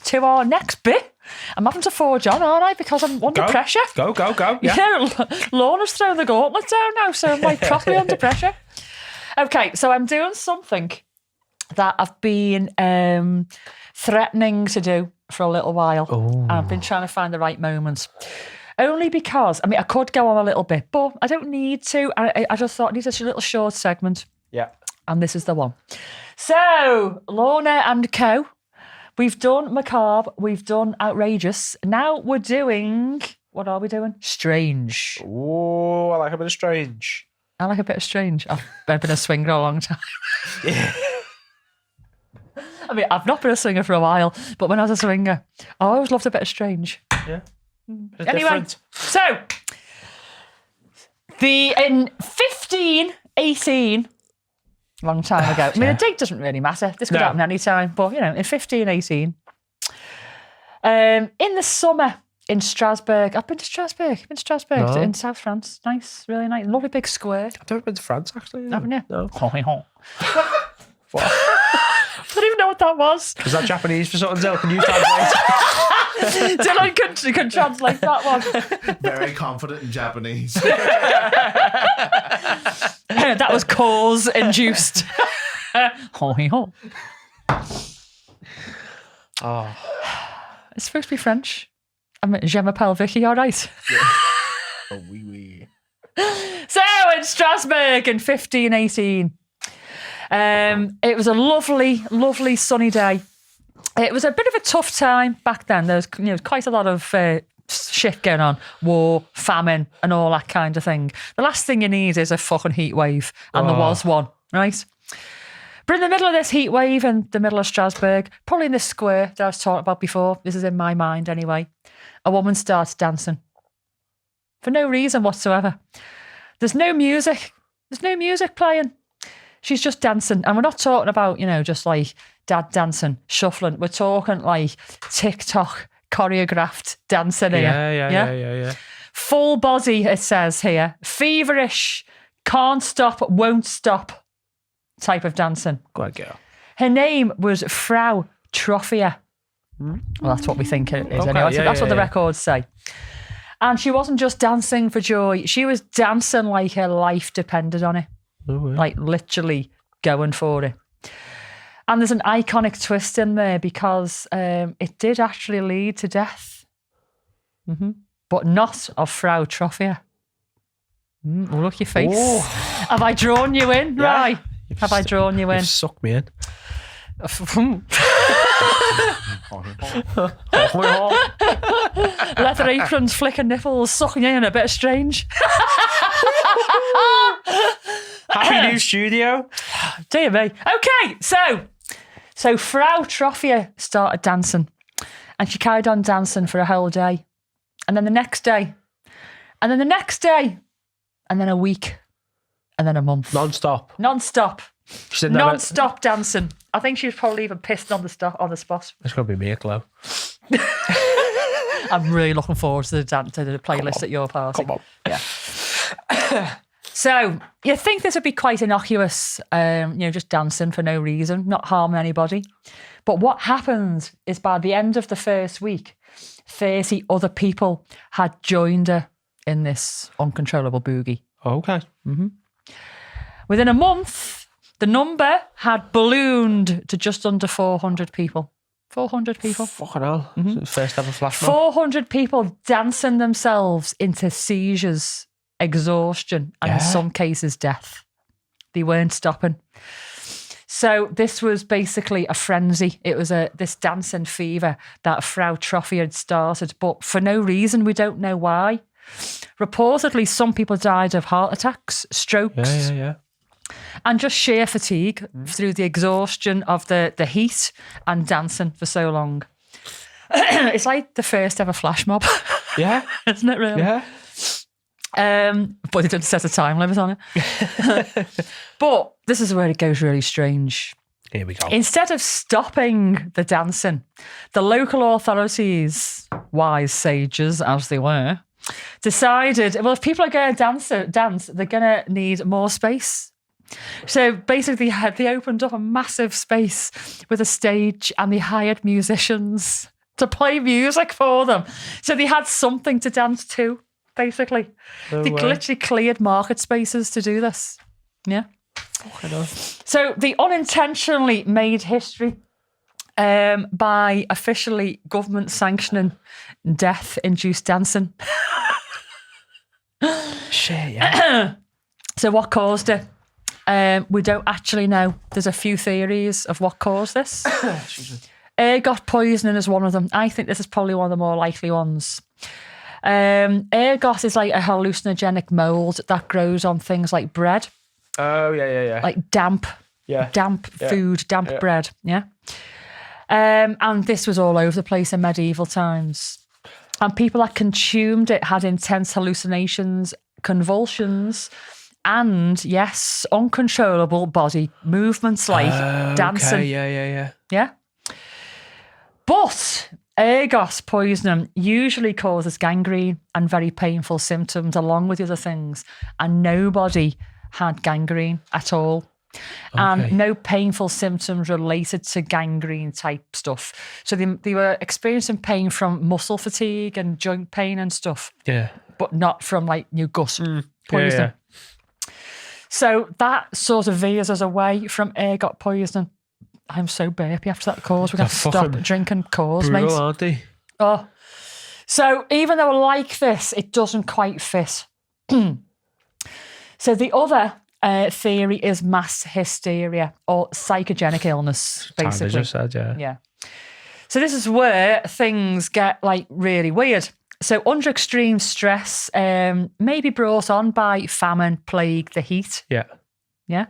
to our next bit. I'm having to forge on, aren't I? Because I'm under pressure. Go. Yeah. Lorna's thrown the gauntlet down now, so I'm like properly under pressure. Okay, so I'm doing something that I've been threatening to do for a little while. And I've been trying to find the right moments. Only because, I mean, I could go on a little bit, but I don't need to. I just thought I need a little short segment. Yeah. And this is the one. So, Lorna and co. We've done Macabre. We've done Outrageous. Now we're doing... What are we doing? Strange. Oh, I like a bit of strange. I like a bit of strange. I've been a swinger a long time. Yeah. I mean, I've not been a swinger for a while, but when I was a swinger, I always loved a bit of strange. Yeah. Anyway, Different. so in 1518, long time ago. I mean, the date doesn't really matter. This could happen any time, but in 1518, in the summer in Strasbourg. I've been to Strasbourg. In South France. Nice, really nice, lovely big square. I've never been to France actually. Haven't you? No. What? I don't even know what that was. Is that Japanese for something, Dill? Can you translate? Dylan can translate that one. Very confident in Japanese. That was cause induced. Oh. It's supposed to be French. I mean, je m'appelle Vicky, all right. Oh, oui. So in Strasbourg in 1518. It was a lovely, lovely sunny day. It was a bit of a tough time back then. There was quite a lot of shit going on. War, famine, and all that kind of thing. The last thing you need is a fucking heat wave. And there was one, right? But in the middle of this heat wave in the middle of Strasbourg, probably in this square that I was talking about before, this is in my mind anyway, a woman starts dancing. For no reason whatsoever. There's no music. There's no music playing. She's just dancing. And we're not talking about, just like dad dancing, shuffling. We're talking like TikTok choreographed dancing here. Yeah. Full body, it says here. Feverish, can't stop, won't stop type of dancing. Go on, girl. Her name was Frau Trophia. Well, that's what we think it is anyway. That's what the records say. And she wasn't just dancing for joy. She was dancing like her life depended on it. Oh, yeah. Like literally going for it. And there's an iconic twist in there because it did actually lead to death. Mm-hmm. but not of Frau Troffea. Look your face. Have I drawn you in? Yeah. Right. Have I drawn you in? You've sucked me in. Leather aprons, flicker nipples, sucking you in, a bit strange. Happy new studio. Dear me. Okay, so Frau Troffea started dancing, and she carried on dancing for a whole day, and then the next day, and then the next day, and then a week, and then a month. Non-stop. Non-stop. She didn't have it. Non-stop dancing. I think she was probably even pissed on the spot. It's going to be me, Chloe. I'm really looking forward to the playlist at your party. Come on. Yeah. So you think this would be quite innocuous, just dancing for no reason, not harming anybody. But what happened is by the end of the first week, 30 other people had joined her in this uncontrollable boogie. Okay. Within a month, the number had ballooned to just under 400 people. 400 people. Fucking hell. First ever flash mob. 400 people dancing themselves into seizures, exhaustion, and in some cases death. They weren't stopping. So this was basically a frenzy. It was this dancing fever that Frau Troffea had started, but for no reason. We don't know why. Reportedly, some people died of heart attacks, strokes, and just sheer fatigue through the exhaustion of the heat and dancing for so long. It's like the first ever flash mob. Yeah. Isn't it really? Yeah. But they didn't set a time limit on it. But this is where it goes really strange. Here we go. Instead of stopping the dancing, the local authorities, wise sages as they were, decided, well, if people are going to dance, they're going to need more space. So basically they opened up a massive space with a stage and they hired musicians to play music for them. So they had something to dance to, basically. No they way. literally cleared market spaces to do this. Yeah. So they unintentionally made history by officially government sanctioning death-induced dancing. Shit, yeah. So what caused it? We don't actually know. There's a few theories of what caused this. Ergot poisoning is one of them. I think this is probably one of the more likely ones. Ergot is like a hallucinogenic mold that grows on things like bread. Oh, yeah. Like damp food, damp bread. Yeah. And this was all over the place in medieval times. And people that consumed it had intense hallucinations, convulsions, and yes, uncontrollable body movements like dancing. Okay, yeah. Yeah. But ergot poisoning usually causes gangrene and very painful symptoms along with the other things. And nobody had gangrene at all. And no painful symptoms related to gangrene type stuff. So they were experiencing pain from muscle fatigue and joint pain and stuff. Yeah. But not from like gut poisoning. Yeah. So that sort of veers us away from ergot poisoning. I'm so burpy after that cause. We're going to stop drinking cause, Brutal, mate. aren't they? Oh. So even though I like this, it doesn't quite fit. So the other theory is mass hysteria or psychogenic illness, basically. Kind of just said, Yeah. So this is where things get like really weird. So under extreme stress, maybe brought on by famine, plague, the heat. Yeah. Yeah.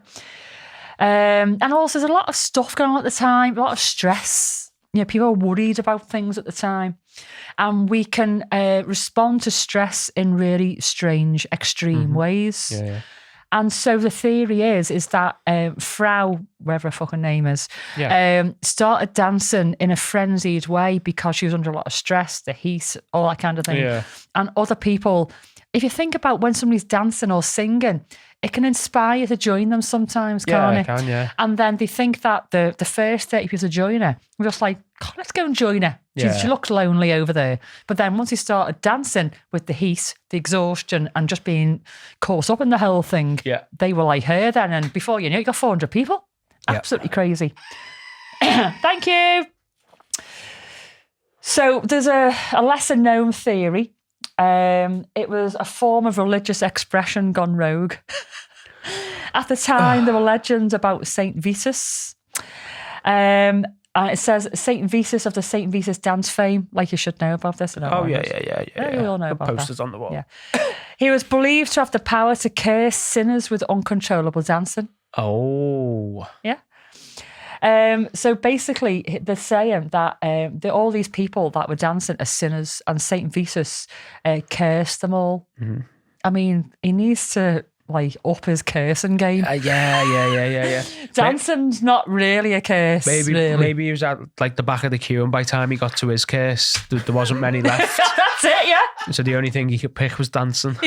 And also there's a lot of stuff going on at the time, a lot of stress. People are worried about things at the time. And we can respond to stress in really strange, extreme ways. Yeah. And so the theory is that Frau, whatever her fucking name is, started dancing in a frenzied way because she was under a lot of stress, the heat, all that kind of thing. Yeah. And other people, if you think about when somebody's dancing or singing, it can inspire you to join them sometimes, can't it? Yeah, it can, yeah. And then they think that the first 30 people to join her, we're just like, God, let's go and join her. She looks lonely over there. But then once he started dancing with the heat, the exhaustion, and just being caught up in the whole thing, they were like her then. And before you know it, you got 400 people. Absolutely crazy. Thank you. So there's a lesser known theory It was a form of religious expression gone rogue. At the time, there were legends about Saint Vitus. And it says Saint Vitus of the Saint Vitus dance fame. Like, you should know about this. Yeah. We all know The about posters that. on the wall. Yeah. He was believed to have the power to curse sinners with uncontrollable dancing. Oh. Yeah. So basically, they're saying that all these people that were dancing are sinners, and Saint Vitus cursed them all. Mm-hmm. I mean, he needs to up his cursing game. Yeah. Dancing's not really a curse. Maybe he was at the back of the queue, and by the time he got to his curse, there wasn't many left. That's it, yeah. So the only thing he could pick was dancing.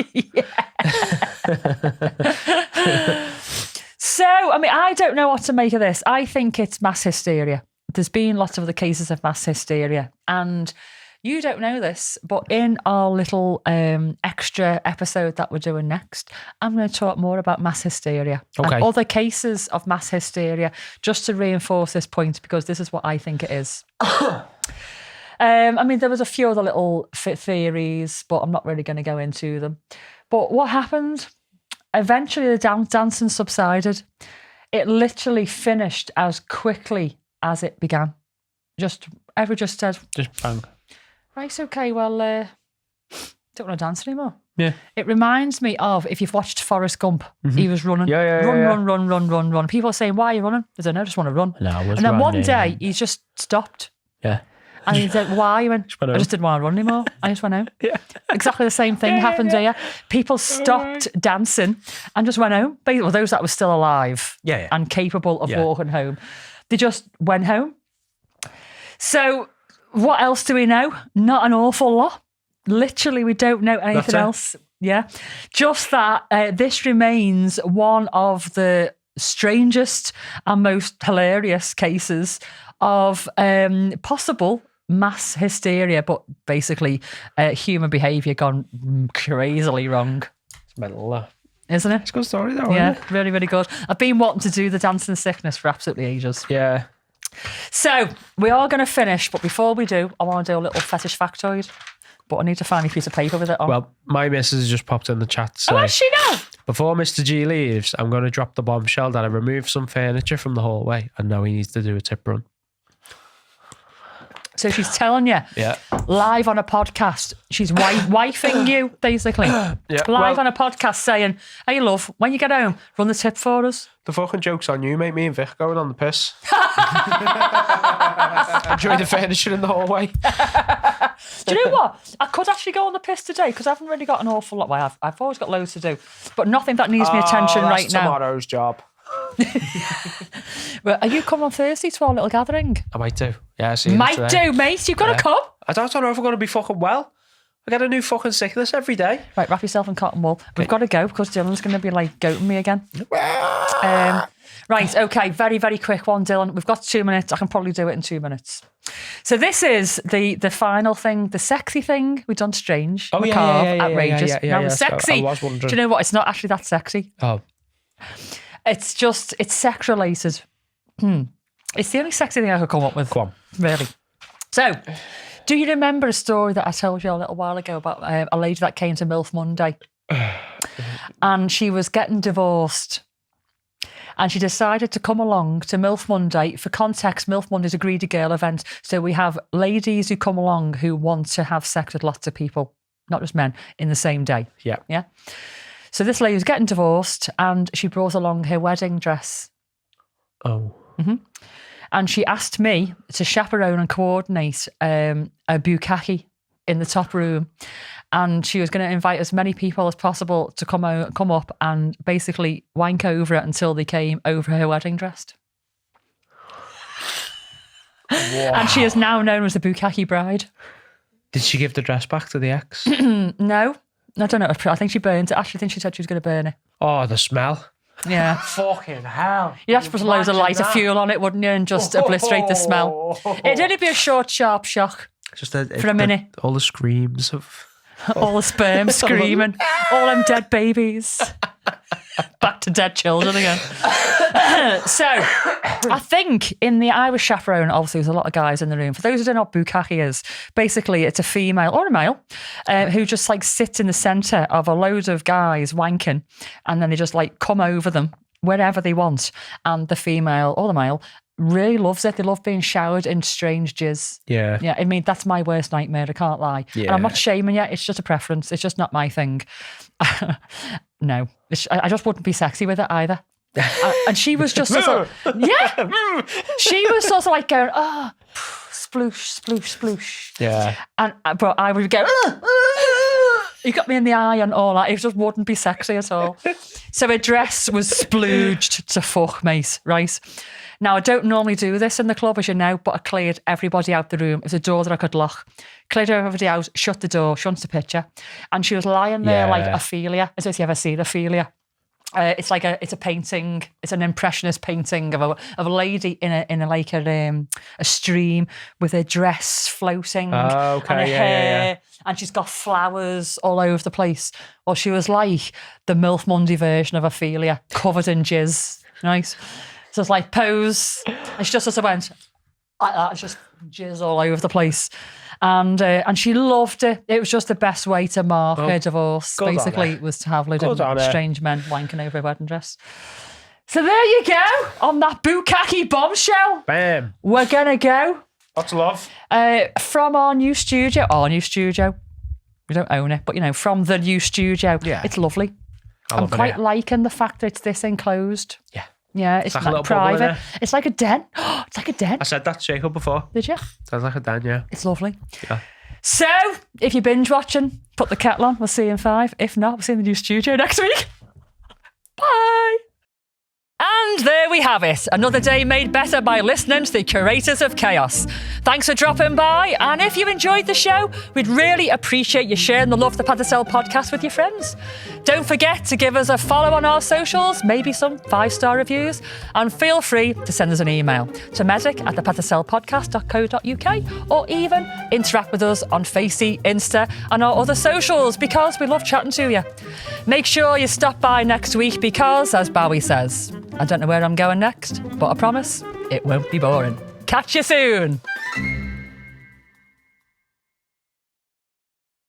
So, I mean, I don't know what to make of this. I think it's mass hysteria. There's been lots of other cases of mass hysteria, and you don't know this, but in our little extra episode that we're doing next, I'm going to talk more about mass hysteria and other cases of mass hysteria, just to reinforce this point, because this is what I think it is. I mean, there was a few other little theories, but I'm not really going to go into them. But what happened? Eventually, the dancing subsided. It literally finished as quickly as it began. Just said, just bang. Right, okay, well, don't want to dance anymore. Yeah. It reminds me of, if you've watched Forrest Gump, he was running. Run. People are saying, why are you running? I don't know, I just want to run. No, I was and then running. one day, he just stopped. Yeah. And he said, why? He went, I just didn't want to run anymore. I just went home. Yeah. Exactly the same thing happened here. People stopped dancing and just went home. Well, those that were still alive and capable of walking home, they just went home. So what else do we know? Not an awful lot. Literally, we don't know anything else. Yeah. Just that this remains one of the strangest and most hilarious cases of possible mass hysteria, but basically human behaviour gone crazily wrong. It's mental, isn't it? It's a good story, though. Yeah, isn't it? really, really good. I've been wanting to do the dancing sickness for absolutely ages. Yeah. So we are going to finish, but before we do, I want to do a little fetish factoid. But I need to find a piece of paper with it on. Well, my missus has just popped in the chat. So oh, has she now? Before Mr. G leaves, I'm going to drop the bombshell that I removed some furniture from the hallway, and now he needs to do a tip run. So she's telling you, live on a podcast, she's wifing you, basically. Live on a podcast saying, hey, love, when you get home, run the tip for us. The fucking joke's on you, mate. Me and Vic going on the piss. Enjoy the furniture in the hallway. Do you know what? I could actually go on the piss today, because I haven't really got an awful lot. Well, I've always got loads to do, but nothing that needs me attention right now. Tomorrow's job. Well, are you coming on Thursday to our little gathering? I might do. Yeah, I see you Might today. do, mate. You've got to come. I don't know if I'm going to be fucking well. I get a new fucking sickness every day. Right, wrap yourself in cotton wool. We've got to go, because Dylan's going to be goating me again. Right, okay, very, very quick one, Dylan. We've got 2 minutes. I can probably do it in 2 minutes. So this is the final thing, the sexy thing we've done. Strange, macabre, outrageous. Now the sexy. I was wondering. Do you know what? It's not actually that sexy. Oh. It's sex related. It's the only sexy thing I could come up with. Come on. Really. So, do you remember a story that I told you a little while ago about a lady that came to MILF Monday? And she was getting divorced. And she decided to come along to MILF Monday. For context, MILF Monday is a greedy girl event. So we have ladies who come along who want to have sex with lots of people, not just men, in the same day. Yeah. Yeah. So this lady was getting divorced, and she brought along her wedding dress. Oh. Mm-hmm. And she asked me to chaperone and coordinate a bukkake in the top room. And she was going to invite as many people as possible to come up and basically wank over it until they came over her wedding dress. Wow. And she is now known as the Bukkake bride. Did she give the dress back to the ex? No. I don't know. I think she burned it. I actually think she said she was going to burn it. Oh, the smell. Yeah. Fucking hell. You'd have to put loads of lighter fuel on it, wouldn't you? And just obliterate the smell. It'd only be a short, sharp shock. Just for a minute. All the screams of... all the sperm screaming. All them dead babies. Back to dead children again. So, I think in the Irish chaperone, obviously there's a lot of guys in the room. For those who don't know what bukkake is, basically it's a female or a male who just like sits in the centre of a load of guys wanking, and then they just like come over them wherever they want. And the female or the male really loves it. They love being showered in strange jizz. Yeah. Yeah, I mean, that's my worst nightmare, I can't lie. Yeah. And I'm not shaming you, it's just a preference. It's just not my thing. No, I just wouldn't be sexy with it either. And she was just sort of, yeah. She was sort of like going, oh, sploosh, sploosh, sploosh. Yeah. And but I would go, you got me in the eye and all that. It just wouldn't be sexy at all. So her dress was splooged to fuck, mate, right? Now, I don't normally do this in the club, as you know, but I cleared everybody out the room. It was a door that I could lock. Cleared everybody out, shut the door, shut the picture. And she was lying there like Ophelia. I don't know if you ever seen Ophelia. It's a painting. It's an impressionist painting of a lady in a stream with her dress floating and her hair, and she's got flowers all over the place. Well, she was like the MILF Monday version of Ophelia, covered in jizz. Nice. So it's like pose, and she just sort of went like that. It's just jizz all over the place, and she loved it. It was just the best way to mark her divorce. Basically, was to have loads of strange men wanking over a wedding dress. So there you go on that bukkake bombshell. Bam. We're gonna go. Lots of love. From our new studio. We don't own it, but from the new studio. Yeah. It's lovely. I'm quite liking the fact that it's this enclosed. Yeah. Yeah, it's like a little like bubble in private. there. It's like a den. It's like a den. I said that to Jacob before. Did you? Sounds like a den, yeah. It's lovely. Yeah. So, if you're binge watching, put the kettle on. We'll see you in 5. If not, we'll see you in the new studio next week. Bye. And there we have it. Another day made better by listening to the Curators of Chaos. Thanks for dropping by. And if you enjoyed the show, we'd really appreciate you sharing the Love the Pad to Sell podcast with your friends. Don't forget to give us a follow on our socials, maybe some 5-star reviews, and feel free to send us an email to medic@thepadsellpodcast.co.uk, or even interact with us on Facey, Insta, and our other socials, because we love chatting to you. Make sure you stop by next week because, as Bowie says, I don't know where I'm going next, but I promise it won't be boring. Catch you soon.